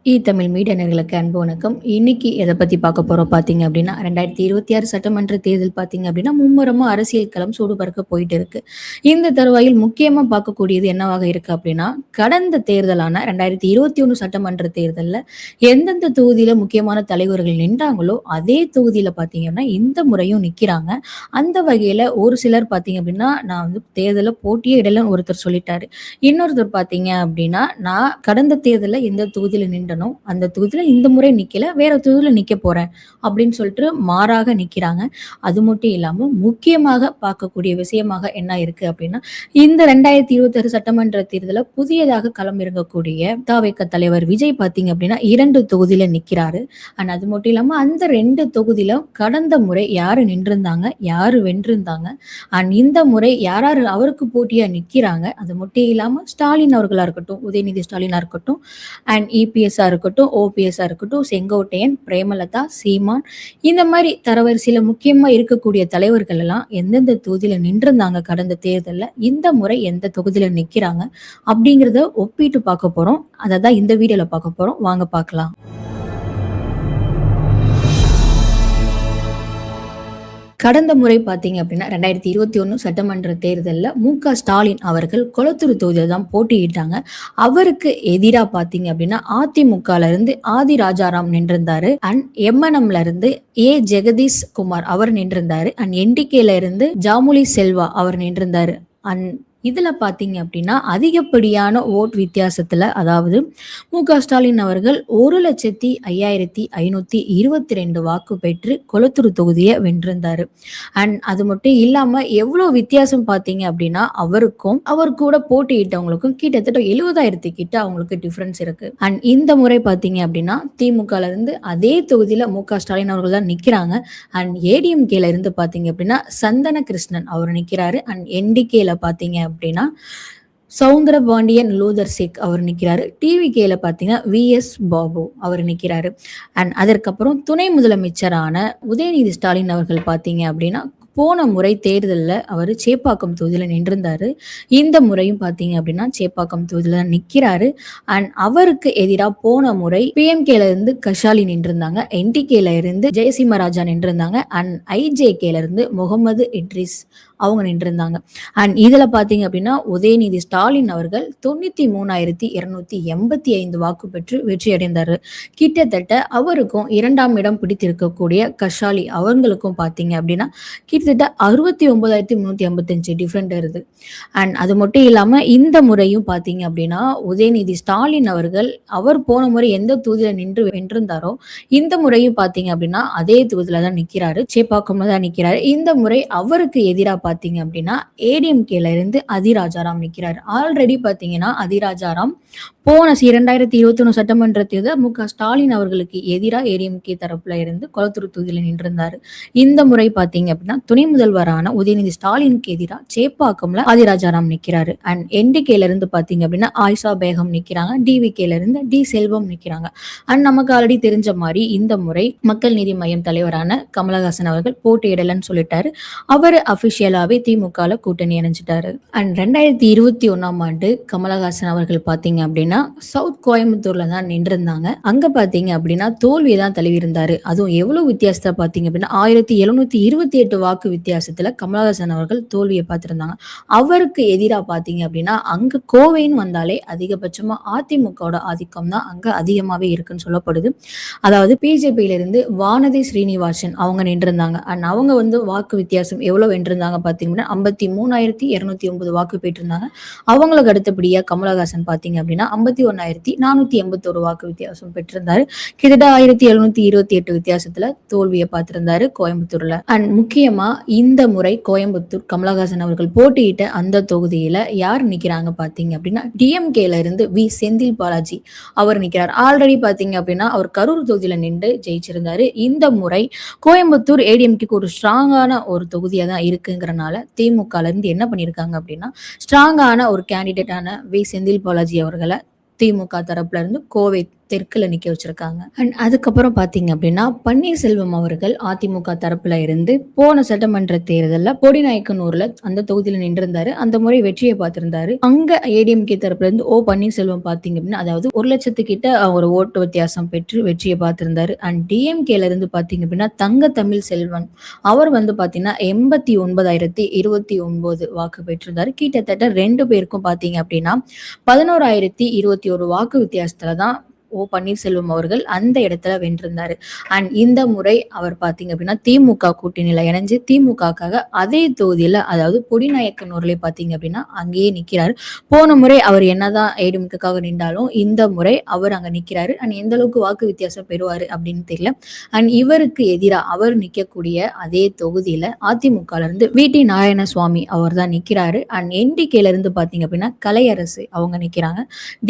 Tamil media நேயர்களுக்கு அன்பு வணக்கம். இன்னைக்கு எதை பத்தி பார்க்க போறோம் பார்த்தீங்க அப்படின்னா, 2026 சட்டமன்ற தேர்தல் பார்த்தீங்க அப்படின்னா, மும்முரமா அரசியல் களம் சூடுபறக்க போயிட்டு இருக்கு. இந்த தருவாயில் முக்கியமா பார்க்கக்கூடியது என்னவாக இருக்கு அப்படின்னா, கடந்த தேர்தலான 2021 சட்டமன்ற தேர்தல்ல எந்தெந்த தொகுதியில முக்கியமான தலைவர்கள் நின்றாங்களோ, அதே தொகுதியில பார்த்தீங்கன்னா, இந்த முறையும் நிக்கிறாங்க. அந்த வகையில ஒரு சிலர் பார்த்தீங்க அப்படின்னா, நான் வந்து தேர்தல்ல போட்டியே இடலன்னு ஒருத்தர் சொல்லிட்டாரு. இன்னொருத்தர் பார்த்தீங்க அப்படின்னா, நான் கடந்த தேர்தல்ல எந்த தொகுதியில நின்றனோ அந்த தொகுதியில இந்த முறை நிக்கல, வேற தொகுதியில நிக்க போறேன் அப்படின்னு சொல்லிட்டு மாறாக நிக்கிறாங்க. அது மட்டும் இல்லாம முக்கியமாக பார்க்கக்கூடிய விஷயமாக என்ன இருக்கு அப்படின்னா, இந்த 2026 சட்டமன்ற தேர்தல புதியதாக களம் இறங்கக்கூடிய தாவேக தலைவர் விஜய் பார்த்தீங்க அப்படின்னா 2 தொகுதியில நிக்கிறாரு. அண்ட் அது மட்டும் இல்லாம அந்த 2 தொகுதியில கடந்த முறை யாரு நின்றிருந்தாங்க, யாரு வென்றிருந்தாங்க, அண்ட் இந்த முறை யார் யாரு அவருக்கு போட்டியா நிக்கிறாங்க. அது மட்டும் இல்லாம ஸ்டாலின் அவர்களா இருக்கட்டும், உதயநிதி ஸ்டாலினா இருக்கட்டும், அண்ட் இபிஎஸ்ஆ இருக்கட்டும், ஓபிஎஸ்ஆ இருக்கட்டும், செங்கோட்டையன், பிரேமலதா, சீமான், இந்த மாதிரி தரவரிசையில முக்கியமா இருக்கக்கூடிய தலைவர்கள் எல்லாம் எந்தெந்த தொகுதியில நின்றிருந்தாங்க கடந்த தேர்தல்ல, இந்த முறை எந்த தொகுதியில நிக்கிறாங்க அப்படிங்கிறத ஒப்பிட்டு பார்க்க போறோம். அதை தான் இந்த வீடியோல பார்க்க போறோம். வாங்க பார்க்கலாம். கடந்த முறை பார்த்தீங்க அப்படின்னா 2021 சட்டமன்ற தேர்தலில் ஸ்டாலின் அவர்கள் கொளத்தூர் தொகுதியில் தான் போட்டியிட்டாங்க. அவருக்கு எதிராக பார்த்தீங்க அப்படின்னா அதிமுகல இருந்து ஆதி ராஜாராம் நின்றிருந்தாரு. அண்ட் எம்என்எம்ல இருந்து ஜெகதீஷ் குமார் அவர் நின்றிருந்தாரு. அண்ட் என்டிகேல இருந்து ஜாமுலி செல்வா அவர் நின்றிருந்தாரு. அண்ட் இதுல பாத்தீங்க அப்படின்னா அதிகப்படியான ஓட் வித்தியாசத்துல, அதாவது ஸ்டாலின் அவர்கள் 1,05,522 வாக்கு பெற்று கொளத்தூர் தொகுதியை வென்றிருந்தாரு. அண்ட் அது மட்டும் இல்லாம எவ்வளவு வித்தியாசம் பாத்தீங்க அப்படின்னா, அவருக்கும் அவர் கூட போட்டியிட்டவங்களுக்கும் கிட்டத்தட்ட 70,000 கிட்ட அவங்களுக்கு டிஃபரன்ஸ் இருக்கு. அண்ட் இந்த முறை பாத்தீங்க அப்படின்னா திமுகல இருந்து அதே தொகுதியில ஸ்டாலின் அவர்கள் தான் நிக்கிறாங்க. அண்ட் ஏடிஎம்கேல இருந்து பாத்தீங்க அப்படின்னா சந்தன கிருஷ்ணன் அவர் நிக்கிறாரு. அண்ட் என்டிகேல பாத்தீங்க அப்படின்னா சவுந்தரபாண்டியன் லூதர் சிக் அவர் நிற்கிறாரு. டிவிகேல பார்த்தீங்கன்னா விஎஸ் பாபு அவர் நிற்கிறாரு. அண்ட் அதற்கப்புறம் துணை முதலமைச்சரான உதயநிதி ஸ்டாலின் அவர்கள் பார்த்தீங்க அப்படின்னா போன முறை தேர்தலில் அவர் சேப்பாக்கம் தொகுதியில் நின்றிருந்தாரு. இந்த முறையும் பார்த்தீங்க அப்படின்னா சேப்பாக்கம் தொகுதியில் நிற்கிறாரு. அண்ட் அவருக்கு எதிராக போன முறை பிஎம்கேல இருந்து கஷாலி நின்றிருந்தாங்க, என்டிகேல இருந்து ஜெயசிம்ம ராஜா நின்றிருந்தாங்க, அண்ட் ஐஜேகேல இருந்து முகமது இட்ரிஸ் அவங்க நின்றிருந்தாங்க. அண்ட் இதுல பாத்தீங்க அப்படின்னா உதயநிதி ஸ்டாலின் அவர்கள் 93,285 வாக்கு பெற்று வெற்றி அடைந்தாரு. கிட்டத்தட்ட அவருக்கும் 2ஆம் இடம் பிடித்திருக்கக்கூடிய கஷாலி அவங்களுக்கும் பாத்தீங்க அப்படின்னா கிட்டத்தட்ட 69,355 டிஃபரெண்ட் வருது. அண்ட் அது மட்டும் இல்லாம இந்த முறையும் பாத்தீங்க அப்படின்னா உதயநிதி ஸ்டாலின் அவர்கள் அவர் போன முறை எந்த தொகுதியில நின்று வென்றிருந்தாரோ இந்த முறையும் பாத்தீங்க அப்படின்னா அதே தொகுதியில தான் நிக்கிறாரு, சேப்பாக்கம்ல தான் நிக்கிறாரு. இந்த முறை அவருக்கு எதிராக பாத்தீங்க அப்படின்னா ஏடிஎம்கேல இருந்து அதிராஜாராம் நிக்கிறாரு. ஆல்ரெடி பாத்தீங்கன்னா அதிராஜாராம் போன 2021 சட்டமன்ற தேர்தல் ஸ்டாலின் அவர்களுக்கு எதிராக ஏடிஎம்கே தரப்புல இருந்து கொளத்தூர் தொகுதியில நின்றிருந்தாரு. இந்த முறை பாத்தீங்க அப்படின்னா துணை முதல்வரான உதயநிதி ஸ்டாலினுக்கு எதிராக சேப்பாக்கம்ல அதிராஜாராம் நிக்கிறாரு. அண்ட் என்டிகேல இருந்து பாத்தீங்க அப்படின்னா ஆயிஷா பேகம் நிக்கிறாங்க, டிவிகேல இருந்து டி செல்வம் நிக்கிறாங்க. அண்ட் நமக்கு ஆல்ரெடி தெரிஞ்ச மாதிரி இந்த முறை மக்கள் நீதி மையம் தலைவரான கமலஹாசன் அவர்கள் போட்டியிடலன்னு சொல்லிட்டாரு. அவர் அபிஷியலாவே திமுகல கூட்டணி இணைஞ்சிட்டாரு. அண்ட் 2021ஆம் ஆண்டு கமலஹாசன் அவர்கள் பாத்தீங்க அப்படின்னா சவுத் கோயம்புத்தூர்ல தான் நின்றிருந்தாங்க. அங்க பாத்தீங்க அப்படின்னா தோல்வியை தான் தழுவி இருந்தாரு. அதுவும் எவ்வளவு வித்தியாசத்தை பாத்தீங்க அப்படின்னா 1,728 வாக்கு வித்தியாசத்துல கமலஹாசன் அவர்கள் தோல்வியை பார்த்திருந்தாங்க. அவருக்கு எதிராக பாத்தீங்க அப்படின்னா அங்க கோவைன்னு வந்தாலே அதிகபட்சமா அதிமுகவோட ஆதிக்கம் தான் அங்க அதிகமாவே இருக்குன்னு சொல்லப்படுது. அதாவது பிஜேபியில இருந்து வானதி ஸ்ரீனிவாசன் அவங்க நின்றிருந்தாங்க. அண்ட் அவங்க வந்து வாக்கு வித்தியாசம் எவ்வளவு வென்றிருந்தாங்க பாத்தீங்கன்னா 53,209 வாக்கு பெற்றிருந்தாங்க. அவங்களுக்கு அடுத்தபடியா கமலஹாசன் பாத்தீங்க அப்படின்னா 51,481 வாக்கு வித்தியாசம் பெற்றிருந்தாரு. கிட்டத்தட்ட 1,728 வித்தியாசத்துல தோல்வியை பார்த்திருந்தாரு கோயம்புத்தூர்ல. அண்ட் முக்கியமா இந்த முறை கோயம்புத்தூர் கமலஹாசன் அவர்கள் போட்டியிட்ட அந்த தொகுதியில யார் நிக்கிறாங்க பாத்தீங்க அப்படின்னா டிஎம்கேல இருந்து வி செந்தில் பாலாஜி அவர் நிக்கிறார். ஆல்ரெடி பாத்தீங்க அப்படின்னா அவர் கரூர் தொகுதியில நின்று ஜெயிச்சிருந்தாரு. இந்த முறை கோயம்புத்தூர் ஏடிஎம்கே ஒரு ஸ்ட்ராங்கான ஒரு தொகுதியா தான் இருக்குங்கிறனால திமுகல இருந்து என்ன பண்ணிருக்காங்க அப்படின்னா ஸ்ட்ராங்கான ஒரு கேண்டிடேட்டான வி செந்தில் பாலாஜி அவர்களை திமுக தரப்புல இருந்து கோவை தெற்குல நிக்க வச்சிருக்காங்க. அண்ட் அதுக்கப்புறம் பார்த்தீங்க அப்படின்னா, பன்னீர்செல்வம் அவர்கள் அதிமுக தரப்புல இருந்து போன சட்டமன்ற தேர்தல்ல போடிநாயக்கனூர்ல அந்த தொகுதியில நின்றிருந்தாரு. அந்த முறை வெற்றியை பார்த்திருந்தாரு. அங்க ஏடிஎம்கே தரப்புல இருந்து பன்னீர்செல்வம் பார்த்தீங்க அப்படின்னா, அதாவது 1,00,000 கிட்ட ஒரு ஓட்டு வித்தியாசம் பெற்று வெற்றியை பார்த்திருந்தாரு. அண்ட் டிஎம்கேல இருந்து பார்த்தீங்க அப்படின்னா, தங்க தமிழ் செல்வன் அவர் வந்து பார்த்தீங்கன்னா 89,029 வாக்கு பெற்றிருந்தாரு. கிட்டத்தட்ட 2 பேருக்கும் பார்த்தீங்க அப்படின்னா 11,021 வாக்கு வித்தியாசத்துல தான் பன்னீர்செல்வம் அவர்கள் அந்த இடத்துல வென்றிருந்தாரு. அண்ட் இந்த முறை அவர் பார்த்தீங்க அப்படின்னா திமுக கூட்டணியில இணைஞ்சு திமுகக்காக அதே தொகுதியில, அதாவது பொடிநாயக்கனூர்ல பார்த்தீங்க அப்படின்னா அங்கேயே நிக்கிறாரு. போன முறை அவர் என்னதான் ஏடிஎம்கேக்காக நின்றாலும் இந்த முறை அவர் அங்க நிக்கிறாரு. அண்ட் எந்த அளவுக்கு வாக்கு வித்தியாசம் பெறுவாரு அப்படின்னு தெரியல. அண்ட் இவருக்கு எதிராக அவர் நிக்கக்கூடிய அதே தொகுதியில அதிமுகல இருந்து வி.டி. நாராயணசுவாமி அவர் தான் நிக்கிறாரு. அண்ட் என்டிகேல இருந்து பார்த்தீங்க அப்படின்னா கலையரசு அவங்க நிக்கிறாங்க.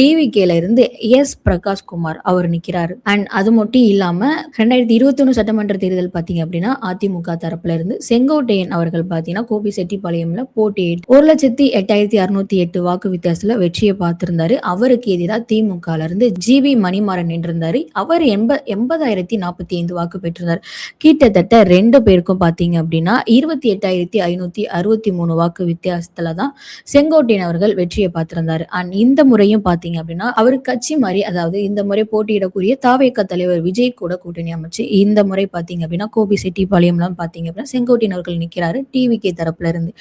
டிவிகேல இருந்து எஸ் பிரகாஷ் குமார் அவர் நிக்கிறாரு. அண்ட் அது மட்டும் இல்லாம 2021 சட்டமன்ற தேர்தல் பாத்தீங்க அப்படின்னா அதிமுக தரப்புல இருந்து செங்கோட்டையன் அவர்கள் பாத்தீங்கன்னா கோபிசெட்டிப்பாளையம்ல போட்டியிட்டு 1,08,608 வாக்கு வித்தியாசத்துல வெற்றியை பார்த்திருந்தாரு. அவருக்கு எதிராக திமுக இருந்து ஜிவி மணிமாறன் நின்றிருந்தாரு. அவர் 80,045 வாக்கு பெற்றிருந்தார். கிட்டத்தட்ட 2 பேருக்கும் பாத்தீங்க அப்படின்னா 28,563 வாக்கு வித்தியாசத்துலதான் செங்கோட்டையன் அவர்கள் வெற்றியை பார்த்திருந்தாரு. அண்ட் இந்த முறையும் பாத்தீங்க அப்படின்னா அவர் கட்சி மாதிரி, அதாவது இந்த முறை போட்டியிடக்கூடிய தாவேக தலைவர் விஜய் கூட கூட்டணி அமைச்சு இந்த முறை பாத்தீங்க அப்படின்னா கோபிசெட்டிப்பாளையம்லாம் பாத்தீங்க அப்படின்னா செங்கோட்டையன் அவர்கள் நிக்கிறாரு டிவிகே தரப்புல இருந்து.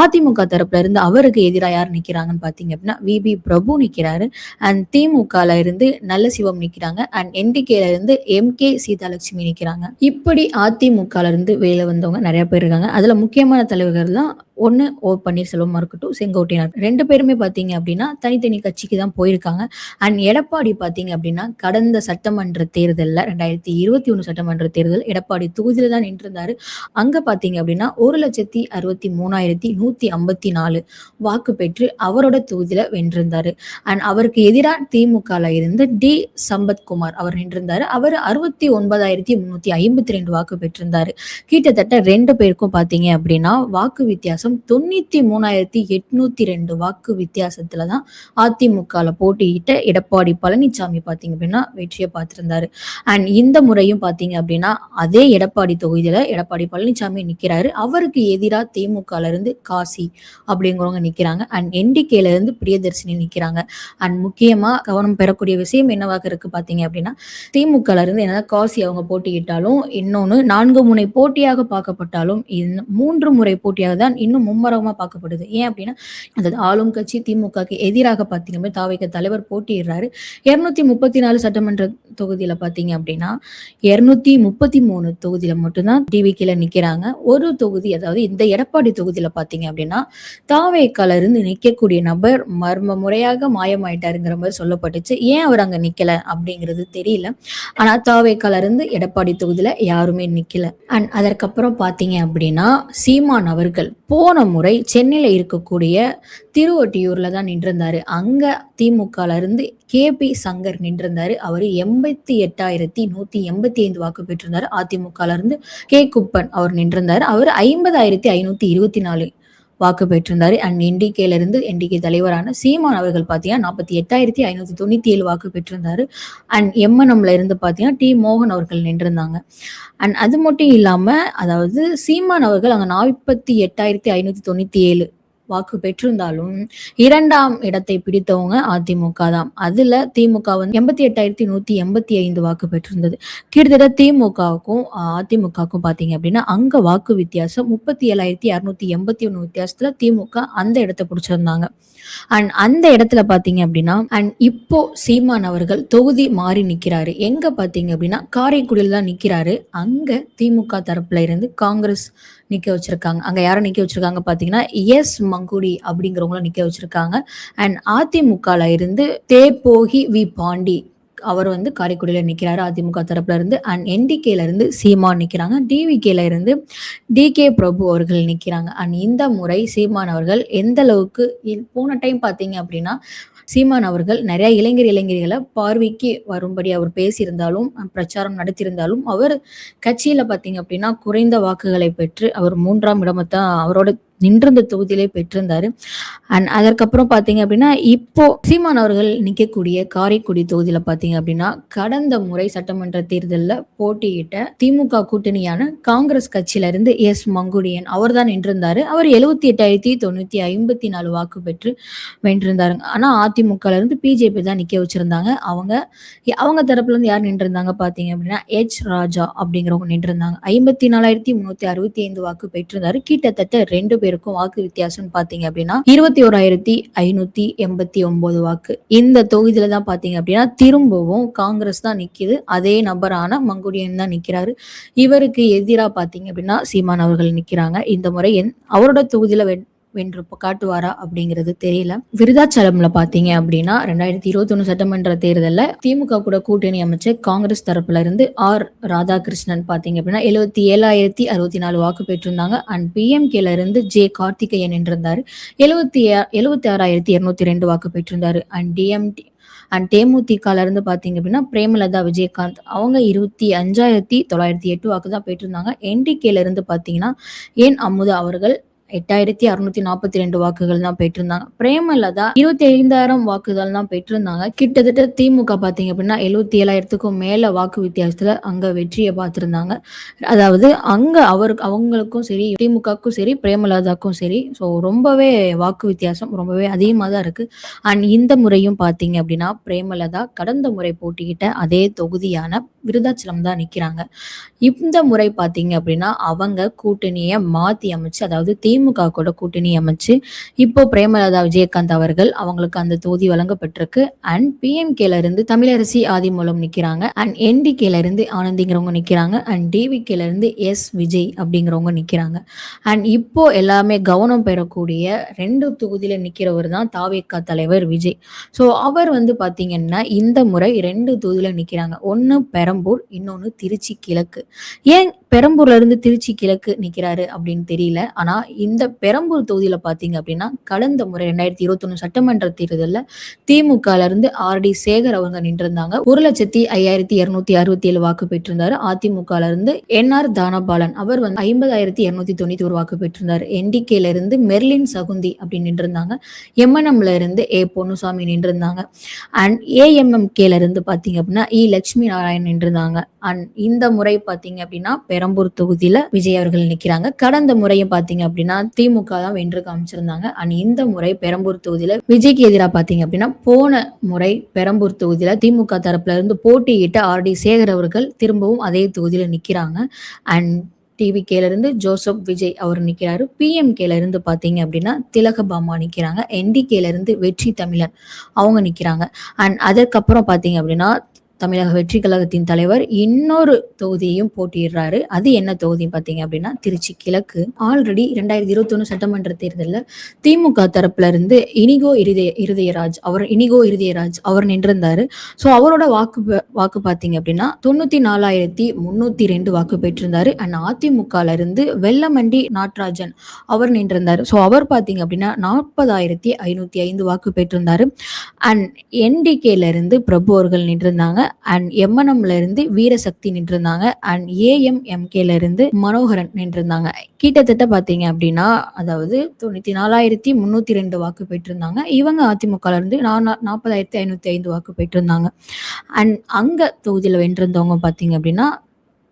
அதிமுக தரப்புல இருந்து அவருக்கு எதிராக யார் நிக்கிறாங்கன்னு பாத்தீங்க அப்படின்னா விபி பிரபு நிக்கிறாரு. அண்ட் திமுகல இருந்து நல்ல சிவம் நிக்கிறாங்க. அண்ட் என்டிகேல இருந்து எம்.கே. சீதாலட்சுமி நிக்கிறாங்க. இப்படி அதிமுகல இருந்து வெளியில வந்தவங்க நிறைய பேர் இருக்காங்க. அதுல முக்கியமான தலைவர்கள் தான் ஒன்னு பன்னீர்செல்வமா இருக்கட்டும், செங்கோட்டையன் 2 பேருமே பாத்தீங்க அப்படின்னா தனித்தனி கட்சிக்கு தான் போயிருக்காங்க. அண்ட் எடப்பாடி பாத்தீங்க அப்படின்னா கடந்த சட்டமன்ற தேர்தல்ல 2021 சட்டமன்ற தேர்தல் எடப்பாடி தொகுதியில தான் நின்றிருந்தாரு. அங்க பாத்தீங்க அப்படின்னா 1,63,154 வாக்கு பெற்று அவரோட தொகுதியில வென்றிருந்தாரு. அண்ட் அவருக்கு எதிராக திமுகல இருந்து டி. சம்பத்குமார் அவர் நின்றிருந்தாரு. அவர் 69,352 வாக்கு பெற்றிருந்தாரு. கிட்டத்தட்ட 2 பேருக்கும் பாத்தீங்க அப்படின்னா வாக்கு வித்தியாசம் 93,802 வாக்கு வித்தியாசத்துலதான் அதிமுகல போட்டியிட்ட எடப்பாடி பழனிசாமி பாத்தீங்க அப்படின்னா வெற்றியை பார்த்திருந்தாரு. அண்ட் இந்த முறையும் பாத்தீங்க அப்படின்னா அதே எடப்பாடி தொகுதியில எடப்பாடி பழனிசாமி நிக்கிறாரு. அவருக்கு எதிராக திமுகல இருந்து காசி அப்படிங்கிறவங்க நிக்கிறாங்க. அண்ட் என்டிகேல இருந்து பிரியதர்சினி நிக்கிறாங்க. அண்ட் முக்கியமா கவனம் பெறக்கூடிய விஷயம் என்னவாக இருக்கு பாத்தீங்க அப்படின்னா திமுகல இருந்து என்னதான் காசி அவங்க போட்டியிட்டாலும் இன்னொன்னு 4 முனை போட்டியாக பார்க்கப்பட்டாலும் 3 முறை போட்டியாக தான் இன்னும் மும்மரமா பார்க்கப்படுது. ஏன் அப்படின்னா அதாவது ஆளும் கட்சி திமுகக்கு எதிராக பாத்தீங்க தாவேக தலைவர் போட்டியிடுறாரு. 234 சட்டமன்ற தொகுதியில பாத்தீங்க அப்படின்னா 233 தொகுதியில மட்டும்தான் டிவிகேல நிக்கிறாங்க. ஒரு தொகுதி, அதாவது இந்த எடப்பாடி தொகுதியில பாத்தீங்க அப்படின்னா தாவேக்கால இருந்து நிக்கக்கூடிய நபர் மர்ம முறையாக மாயமாயிட்டாருங்கிற மாதிரி சொல்லப்பட்டுச்சு. ஏன் அவர் அங்க நிக்கல அப்படிங்கிறது தெரியல. ஆனா தாவேக்கால இருந்து எடப்பாடி தொகுதியில யாருமே நிக்கல. அண்ட் அதற்கப்புறம் பாத்தீங்க அப்படின்னா சீமான் அவர்கள் போன முறை சென்னையில இருக்கக்கூடிய திருவொட்டியூர்ல தான் நின்றிருந்தாரு. அங்க திமுகல இருந்து கே.பி. சங்கர் நின்றிருந்தாரு. அவரு 88,185 வாக்கு பெற்றிருந்தாரு. அதிமுகல இருந்து கே. குப்பன் அவர் நின்றிருந்தாரு. அவர் 50,524 வாக்கு பெற்றிருந்தாரு. அண்ட் என்டிகேல இருந்து என்டிகே தலைவரான சீமான் அவர்கள் பாத்தீங்கன்னா 48,597 வாக்கு பெற்றிருந்தாரு. அண்ட் எம்என்எம்ல இருந்து பாத்தீங்கன்னா டி. மோகன் அவர்கள் நின்றிருந்தாங்க. அண்ட் அது மட்டும் இல்லாம, அதாவது சீமான் அவர்கள் அங்க 48,597 வாக்கு பெற்றிருந்தாலும் 2ஆம் இடத்தை பிடித்தவங்க அதிமுக தான். அதுல திமுக வந்து 88,185 வாக்கு பெற்றிருந்தது. கிட்டத்தட்ட திமுகவுக்கும் அதிமுகவுக்கும் பாத்தீங்க அப்படின்னா அங்க வாக்கு வித்தியாசம் 37,281 வித்தியாசத்துல திமுக அந்த இடத்தை பிடிச்சிருந்தாங்க. அண்ட் அந்த இடத்துல பாத்தீங்க அப்படின்னா அண்ட் இப்போ சீமான் அவர்கள் தொகுதி மாறி நிக்கிறாரு. எங்க பாத்தீங்க அப்படின்னா காரைக்குடியில தான் நிக்கிறாரு. அங்க திமுக தரப்புல இருந்து காங்கிரஸ் நிக்க வச்சிருக்காங்க. அங்க யாரை நிக்க வச்சிருக்காங்க பாத்தீங்கன்னா எஸ் மங்குடி அப்படிங்கிறவங்கள நிக்க வச்சிருக்காங்க. அண்ட் அதிமுகல இருந்து தேப்போகி வி பாண்டி அவர் வந்து காரைக்குடியில நிக்கிறாரு அதிமுக தரப்புல இருந்து. அண்ட் என்டிகேல இருந்து சீமான் நிக்கிறாங்க. டிவிகேல இருந்து டி.கே. பிரபு அவர்கள் நிக்கிறாங்க. அண்ட் இந்த முறை சீமான் அவர்கள் எந்த அளவுக்கு போன டைம் பாத்தீங்க அப்படின்னா சீமான் அவர்கள் நிறைய இளைஞர்களை பார்வைக்கு வரும்படி அவர் பேசியிருந்தாலும் பிரச்சாரம் நடத்தியிருந்தாலும் அவர் கட்சியில பாத்தீங்க அப்படின்னா குறைந்த வாக்குகளை பெற்று அவர் 3ஆம் இடமத்தான் அவரோட நின்றிருந்த தொகுதியிலே பெற்றிருந்தாரு. அண்ட் அதற்கப்புறம் பார்த்தீங்க அப்படின்னா, இப்போ சீமான் அவர்கள் நிக்கக்கூடிய காரைக்குடி தொகுதியில பார்த்தீங்க அப்படின்னா, கடந்த முறை சட்டமன்ற தேர்தல்ல போட்டியிட்ட திமுக கூட்டணியான காங்கிரஸ் கட்சியில இருந்து மங்குடியன் அவர் தான் நின்றிருந்தாரு. அவர் 78,954 வாக்கு பெற்று வென்றிருந்தாருங்க. ஆனா அதிமுகல இருந்து பிஜேபி தான் நிக்க வச்சிருந்தாங்க. அவங்க அவங்க தரப்புல இருந்து யார் நின்றிருந்தாங்க பார்த்தீங்க அப்படின்னா, ராஜா அப்படிங்கிறவங்க நின்றிருந்தாங்க. 54,365 வாக்கு பெற்றிருந்தாரு. கிட்டத்தட்ட 2 பேருக்கும் வாக்கு வித்தியாசம் பார்த்தீங்க அப்படின்னா 21,589 வாக்கு. இந்த தொகுதியில தான் பார்த்தீங்க அப்படின்னா திரும்பவும் காங்கிரஸ் தான் நிக்குது. அதே நபரான மங்குடியன் தான் நிக்கிறாரு. இவருக்கு எதிரா பார்த்தீங்க அப்படின்னா சீமான் அவர்கள் நிக்கிறாங்க. இந்த முறை அவரோட தொகுதியில வென்று காட்டுவாரா அப்படிங்கிறது தெரியல. விருதாச்சலம்ல பாத்தீங்க அப்படின்னா 2021 சட்டமன்ற தேர்தலில் திமுக கூட கூட்டணி அமைச்ச காங்கிரஸ் தரப்புல இருந்து ராதாகிருஷ்ணன் பாத்தீங்க அப்படின்னா 77,064 வாக்கு பெற்றிருந்தாங்க. அண்ட் PMKல இருந்து கார்த்திகேயன் என்றிருந்தாரு. 76,202 வாக்கு பெற்றிருந்தாரு. அண்ட் தேமுதிகல இருந்து பாத்தீங்க அப்படின்னா பிரேமலதா விஜயகாந்த் அவங்க 25,908 வாக்கு தான் பெற்றிருந்தாங்க. NDKல இருந்து பாத்தீங்கன்னா அமுதா அவர்கள் 8,642 வாக்குகள் தான் பெற்றிருந்தாங்க. பிரேமலதா 25,000 வாக்குகள் தான் பெற்றிருந்தாங்க. கிட்டத்தட்ட திமுக பாத்தீங்க அப்படின்னா 77,000க்கும் மேல வாக்கு வித்தியாசத்துல அங்க வெற்றியை பார்த்திருந்தாங்க. அதாவது அங்க அவங்களுக்கும் சரி, திமுகக்கும் சரி, பிரேமலதாக்கும் சரி, ஸோ ரொம்பவே வாக்கு வித்தியாசம் ரொம்பவே அதிகமாக தான் இருக்கு. அண்ட் இந்த முறையும் பாத்தீங்க அப்படின்னா பிரேமலதா கடந்த முறை போட்டிக்கிட்ட அதே தொகுதியான விருதாச்சலம் தான் நிக்கிறாங்க. இந்த முறை பாத்தீங்க அப்படின்னா அவங்க கூட்டணியை மாத்தி அமைச்சு, அதாவது திமுக கூட கூட்டணி அமைச்சு இப்போ பிரேமலதா விஜயகாந்த் அவர்கள் அவங்களுக்கு அந்த தொகுதி வழங்கப்பட்டிருக்கு. அண்ட் PMKல இருந்து தமிழரசி ஆதிமூலம் நிக்கிறாங்க. அண்ட் NDKல இருந்து ஆனந்திங்கிறவங்க நிக்கிறாங்க. அண்ட் DVKல இருந்து விஜய் அப்படிங்கிறவங்க நிக்கிறாங்க. அண்ட் இப்போ எல்லாமே கவனம் பெறக்கூடிய 2 தொகுதியில நிக்கிறவர் தான் தாவேகா தலைவர் விஜய். ஸோ அவர் பாத்தீங்கன்னா இந்த முறை 2 தொகுதியில நிக்கிறாங்க. ஒன்னு பெரம்பூர், இன்னொன்னு திருச்சி கிழக்கு. ஏன் பெரம்பூர்ல இருந்து திருச்சி கிழக்கு நிக்கிறாரு அப்படின்னு தெரியல. ஆனா இந்த பெரம்பூர் தொகுதியில பாத்தீங்க அப்படின்னா கடந்த முறை 2021 சட்டமன்ற தேர்தலில் திமுகல இருந்து RD சேகர் அவங்க நின்றிருந்தாங்க. 1,05,267 வாக்கு பெற்றிருந்தாரு. அதிமுகல இருந்து NR தானபாலன் அவர் 50,291 வாக்கு பெற்றிருந்தாரு. NDKல இருந்து மெர்லின் சகுந்தி அப்படின்னு நின்றிருந்தாங்க. MNMல இருந்து பொன்னுசாமி நின்றிருந்தாங்க. அண்ட் AMMKல இருந்து பாத்தீங்க அப்படின்னா லட்சுமி நாராயணன் நின்றிருந்தாங்க. அண்ட் இந்த முறை பாத்தீங்க அப்படின்னா பெரம்பூர் தொகுதியில விஜய் அவர்கள் நிக்கிறாங்க. கடந்த முறையும் பாத்தீங்க அப்படின்னா திமுக தான் வென்று காமிச்சிருந்தாங்க. அண்ட் இந்த முறை பெரம்பூர் தொகுதியில விஜய்க்கு எதிராக பாத்தீங்க அப்படின்னா போன முறை பெரம்பூர் தொகுதியில திமுக தரப்புல இருந்து போட்டியிட்ட RD சேகர் அவர்கள் திரும்பவும் அதே தொகுதியில நிக்கிறாங்க. அண்ட் TVKல இருந்து ஜோசப் விஜய் அவர் நிக்கிறாரு. PMKல இருந்து பாத்தீங்க அப்படின்னா திலகபாமா நிக்கிறாங்க. NDKல இருந்து வெற்றி தமிழன் அவங்க நிக்கிறாங்க. அண்ட் அதற்கப்புறம் பாத்தீங்க அப்படின்னா தமிழக வெற்றி கழகத்தின் தலைவர் இன்னொரு தொகுதியையும் போட்டியிடுறாரு. அது என்ன தொகுதி பாத்தீங்க அப்படின்னா திருச்சி கிழக்கு. ஆல்ரெடி 2021 சட்டமன்ற தேர்தலில் திமுக தரப்புல இருந்து இனிகோ இருதயராஜ் அவர் நின்றிருந்தாரு. ஸோ அவரோட வாக்கு பாத்தீங்க அப்படின்னா 94,302 வாக்கு பெற்றிருந்தாரு. அண்ட் அதிமுகல இருந்து வெள்ளமண்டி நாட்ராஜன் அவர் நின்றிருந்தாரு. ஸோ அவர் பாத்தீங்க அப்படின்னா 40,505 வாக்கு பெற்றிருந்தாரு. அண்ட் NDKல இருந்து பிரபு அவர்கள் நின்றிருந்தாங்க. அண்ட் MNMல இருந்து வீரசக்தி நின்றிருந்தாங்க. அண்ட் AMMKல இருந்து மனோகரன் நின்றிருந்தாங்க. கிட்டத்தட்ட பாத்தீங்க அப்படின்னா அதாவது 94,302 வாக்கு பெற்றிருந்தாங்க. இவங்க அதிமுகல இருந்து 40,505 வாக்கு பெற்றிருந்தாங்க. அண்ட் அங்க தொகுதியில வென்றிருந்தவங்க பாத்தீங்க அப்படின்னா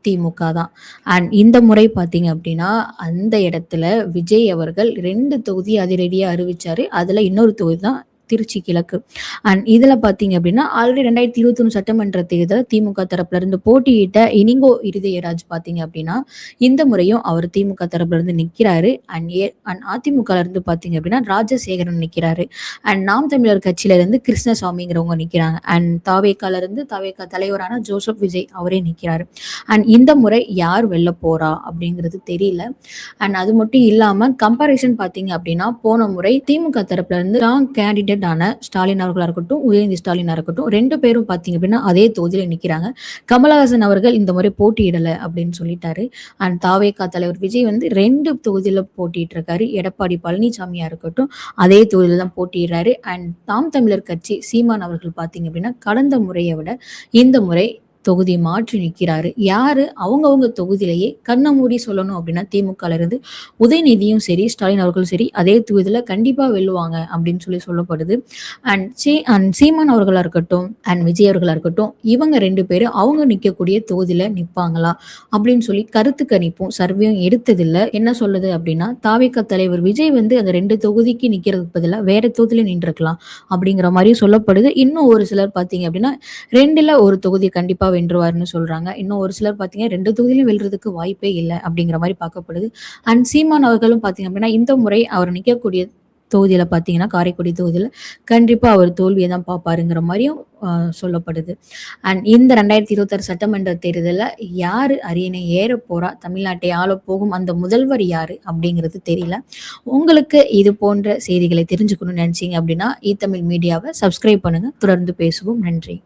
திமுக தான். அண்ட் இந்த முறை பாத்தீங்க அப்படின்னா அந்த இடத்துல விஜய் அவர்கள் 2 தொகுதி அதிரடியா அறிவிச்சாரு. அதுல இன்னொரு தொகுதி தான் திருச்சி கிழக்கு. அண்ட் இதுல பாத்தீங்க அப்படின்னா ஆல்ரெடி 2021 சட்டமன்ற தேர்தல் திமுக தரப்புல இருந்து போட்டியிட்ட இனிகோ இருதயராஜ் பாத்தீங்க அப்படின்னா இந்த முறையும் அவர் திமுக தரப்புல இருந்து நிக்கிறாரு. அண்ட் அதிமுக இருந்து பாத்தீங்க அப்படின்னா ராஜசேகரன் நிக்கிறாரு. அண்ட் நாம் தமிழர் கட்சியில இருந்து கிருஷ்ணசாமிங்கிறவங்க நிக்கிறாங்க. அண்ட் தாவேகால இருந்து தாவேகா தலைவரான ஜோசப் விஜய் அவரே நிக்கிறாரு. அண்ட் இந்த முறை யார் வெல்ல போறா அப்படிங்கிறது தெரியல. அண்ட் அது மட்டும் இல்லாம கம்பாரிசன் பாத்தீங்க அப்படின்னா போன முறை திமுக தரப்புல இருந்து கேண்டிடேட் ஸ்டாலின் அவர்களா இருக்கட்டும், உதயநிதி ஸ்டாலினா இருக்கட்டும், 2 பேரும் பாத்தீங்க அப்படின்னா அதே தொகுதியில நிக்கிறாங்க. கமலஹாசன் அவர்கள் இந்த முறை போட்டியிடல அப்படின்னு சொல்லிட்டாரு. அண்ட் தாவேகா தலைவர் விஜய் 2 தொகுதியில போட்டிட்டு இருக்காரு. எடப்பாடி பழனிசாமியா இருக்கட்டும் அதே தொகுதியில தான் போட்டியிடுறாரு. அண்ட் நாம் தமிழர் கட்சி சீமான் அவர்கள் பாத்தீங்க அப்படின்னா கடந்த முறையை விட இந்த முறை தொகுதி மாற்றி நிற்கிறாரு. யாரு அவங்கவங்க தொகுதியிலேயே கண்ண மூடி சொல்லணும் அப்படின்னா திமுகல இருந்து உதயநிதியும் சரி, ஸ்டாலின் அவர்களும் சரி அதே தொகுதியில கண்டிப்பா வெல்லுவாங்க அப்படின்னு சொல்லப்படுது. அண்ட் சீமான் அவர்களா இருக்கட்டும் அண்ட் விஜய் அவர்களா இருக்கட்டும் இவங்க 2 பேரும் அவங்க நிற்கக்கூடிய தொகுதியில நிற்பாங்களா அப்படின்னு சொல்லி கருத்து கணிப்பும் சர்வேயும் எடுத்ததில்ல. என்ன சொல்லுது அப்படின்னா தாவேகா தலைவர் விஜய் வந்து அந்த 2 தொகுதிக்கு நிற்கிறதுக்கு பதிலாக வேற தொகுதியில நின்றுக்கலாம் அப்படிங்கிற மாதிரி சொல்லப்படுது. இன்னும் ஒரு சிலர் பார்த்தீங்க அப்படின்னா 2ல ஒரு தொகுதி கண்டிப்பா வென்றுவாருன்னு சொல்றாங்க. இன்னும் ஒரு சிலர் பார்த்தீங்கன்னா 2 தொகுதியிலும் வெல்றதுக்கு வாய்ப்பே இல்லை அப்படிங்கிற மாதிரி பார்க்கப்படுது. அண்ட் சீமான் அவர்களும் பார்த்தீங்க அப்படின்னா இந்த முறை அவர் நிற்கக்கூடிய தொகுதியில பார்த்தீங்கன்னா காரைக்குடி தொகுதியில கண்டிப்பா அவர் தோல்வியை தான் பார்ப்பாருங்கிற மாதிரியும் சொல்லப்படுது. அண்ட் இந்த 2026 சட்டமன்ற தேர்தலில் யாரு அரியணை ஏற போறா, தமிழ்நாட்டை ஆள போகும் அந்த முதல்வர் யாரு அப்படிங்கிறது தெரியல. உங்களுக்கு இது போன்ற செய்திகளை தெரிஞ்சுக்கணும்னு நினைச்சீங்க அப்படின்னா தமிழ் மீடியாவை சப்ஸ்கிரைப் பண்ணுங்க. தொடர்ந்து பேசுவோம். நன்றி.